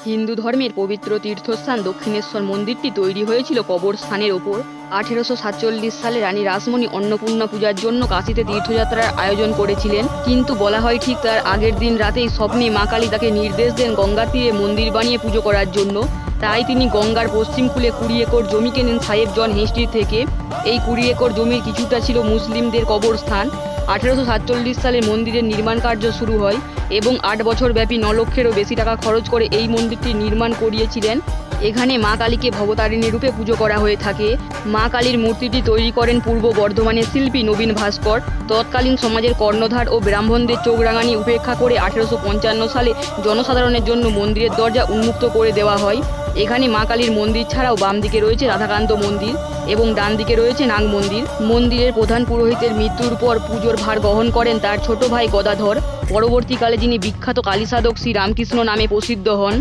হিন্দু ধর্মের পবিত্র তীর্থস্থান দক্ষিণেশ্বর মন্দিরটি তৈরি হয়েছিল কবরস্থানের ওপর। 1847 সালে রানী রাসমণি অন্নপূর্ণা পূজার জন্য কাশীতে তীর্থযাত্রার আয়োজন করেছিলেন, কিন্তু বলা হয় ঠিক তার আগের দিন রাতেই স্বপ্নে মা কালী তাকে নির্দেশ দেন গঙ্গার তীরে মন্দির বানিয়ে পুজো করার জন্য। তাই তিনি গঙ্গার পশ্চিম কূলে 20 একর জমি কেনেন সাহেব জন হেস্টির থেকে। এই 20 একর জমির কিছুটা ছিল মুসলিমদের কবরস্থান। 1847 সালে মন্দিরের নির্মাণ কার্য শুরু হয় এবং 8 বছর ব্যাপী 9 লক্ষেরও বেশি টাকা খরচ করে এই মন্দিরটি নির্মাণ করিয়েছিলেন। এখানে মা কালীকে ভবতারিণী রূপে পুজো করা হয়ে থাকে। মা কালীর মূর্তিটি তৈরি করেন পূর্ব বর্ধমানের শিল্পী নবীন ভাস্কর। তৎকালীন সমাজের কর্ণধার ও ব্রাহ্মণদের চোখ রাঙানি উপেক্ষা করে 1855 সালে জনসাধারণের জন্য মন্দিরের দরজা উন্মুক্ত করে দেওয়া হয়। এখানে মা কালীর মন্দির ছাড়াও বাম দিকে রয়েছে রাধাকান্ত মন্দির এবং ডান দিকে রয়েছে নাগ মন্দির। মন্দিরের প্রধান পুরোহিতের মৃত্যুর পর পুজোর ভার গ্রহণ করেন তার ছোট ভাই গদাধর। পরবর্তীকালে যিনি বিখ্যাত কালীসাধক শ্রী রামকৃষ্ণ নামে প্রসিদ্ধ হন।